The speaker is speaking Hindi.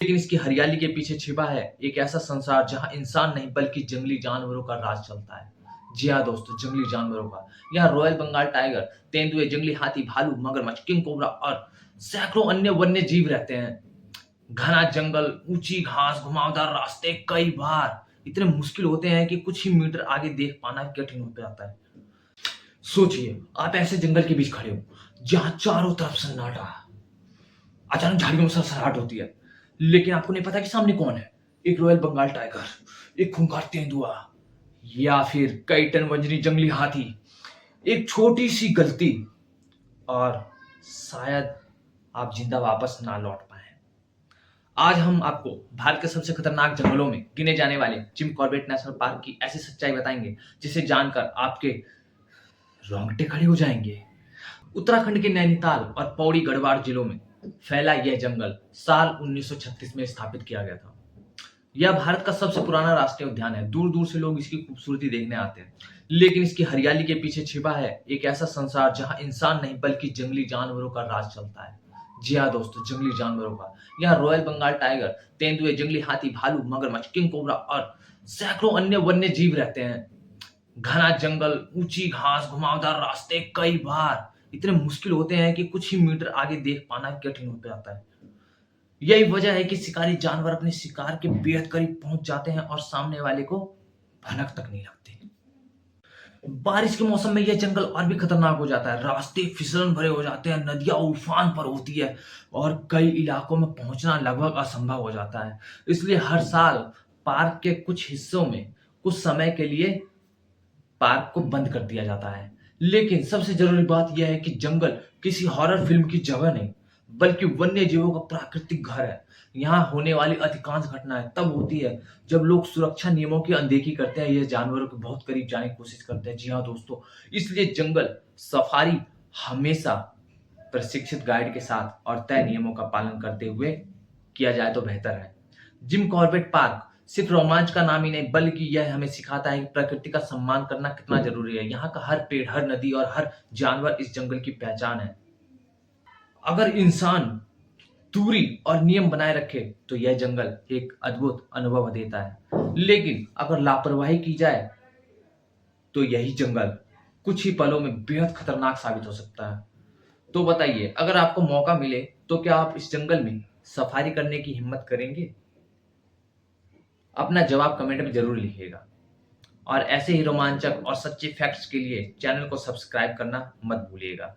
लेकिन इसकी हरियाली के पीछे छिपा है एक ऐसा संसार जहां इंसान नहीं बल्कि जंगली जानवरों का राज चलता है। जी हाँ दोस्तों, जंगली जानवरों का। यहाँ रॉयल बंगाल टाइगर, तेंदुए, जंगली हाथी, भालू, मगरमच्छ, किंग कोबरा और सैकड़ों अन्य वन्य जीव रहते हैं। घना जंगल, ऊंची घास, घुमावदार रास्ते कई बार इतने मुश्किल होते हैं कि कुछ ही मीटर आगे देख पाना कठिन हो जाता है। सोचिए, आप ऐसे जंगल के बीच खड़े हो जहां चारों तरफ सन्नाटा, अचानक झाड़ियों में सरसराहट होती है, लेकिन आपको नहीं पता कि सामने कौन है। एक रॉयल बंगाल टाइगर, एक खूंखार तेंदुआ, या फिर कई टन वजनी जंगली हाथी। एक छोटी सी गलती और शायद आप जिंदा वापस ना लौट पाए। आज हम आपको भारत के सबसे खतरनाक जंगलों में गिने जाने वाले जिम कॉर्बेट नेशनल पार्क की ऐसी सच्चाई बताएंगे जिसे जानकर आपके रोंगटे खड़े हो जाएंगे। उत्तराखंड के नैनीताल और पौड़ी गढ़वाल जिलों में फैला यह जंगल साल 1936 में स्थापित किया गया था। यह भारत का सबसे पुराना राष्ट्रीय उद्यान है। दूर दूर से लोग इसकी खूबसूरती देखने आते हैं, लेकिन इसकी हरियाली के पीछे छिपा है एक ऐसा संसार जहां इंसान नहीं बल्कि जंगली जानवरों का राज चलता है। जी हाँ दोस्तों, जंगली जानवरों का। यहाँ रॉयल बंगाल टाइगर, तेंदुए, जंगली हाथी, भालू, मगरमच्छ, किंग कोबरा और सैकड़ों अन्य वन्य जीव रहते हैं। घना जंगल, ऊंची घास, घुमावदार रास्ते कई बार इतने मुश्किल होते हैं कि कुछ ही मीटर आगे देख पाना कठिन हो जाता है। यही वजह है कि शिकारी जानवर अपने शिकार के बेहद करीब पहुंच जाते हैं और सामने वाले को भनक तक नहीं लगती। बारिश के मौसम में यह जंगल और भी खतरनाक हो जाता है। रास्ते फिसलन भरे हो जाते हैं, नदियां उफान पर होती है और कई इलाकों में पहुंचना लगभग असंभव हो जाता है। इसलिए हर साल पार्क के कुछ हिस्सों में कुछ समय के लिए पार्क को बंद कर दिया जाता है। लेकिन सबसे जरूरी बात यह है कि जंगल किसी हॉरर फिल्म की जगह नहीं, बल्कि वन्य जीवों का प्राकृतिक घर है। यहाँ होने वाली अधिकांश घटनाएं तब होती है जब लोग सुरक्षा नियमों की अनदेखी करते हैं या जानवरों के बहुत करीब जाने की कोशिश करते हैं। जी हाँ दोस्तों, इसलिए जंगल सफारी हमेशा प्रशिक्षित गाइड के साथ और तय नियमों का पालन करते हुए किया जाए तो बेहतर है। जिम कॉर्बेट पार्क सिर्फ रोमांच का नाम ही नहीं, बल्कि यह हमें सिखाता है कि प्रकृति का सम्मान करना कितना जरूरी है। यहाँ का हर पेड़, हर नदी और हर जानवर इस जंगल की पहचान है। अगर इंसान दूरी और नियम बनाए रखे तो यह जंगल एक अद्भुत अनुभव देता है, लेकिन अगर लापरवाही की जाए तो यही जंगल कुछ ही पलों में बेहद खतरनाक साबित हो सकता है। तो बताइए, अगर आपको मौका मिले तो क्या आप इस जंगल में सफारी करने की हिम्मत करेंगे? अपना जवाब कमेंट में जरूर लिखिएगा और ऐसे ही रोमांचक और सच्चे फैक्ट्स के लिए चैनल को सब्सक्राइब करना मत भूलिएगा।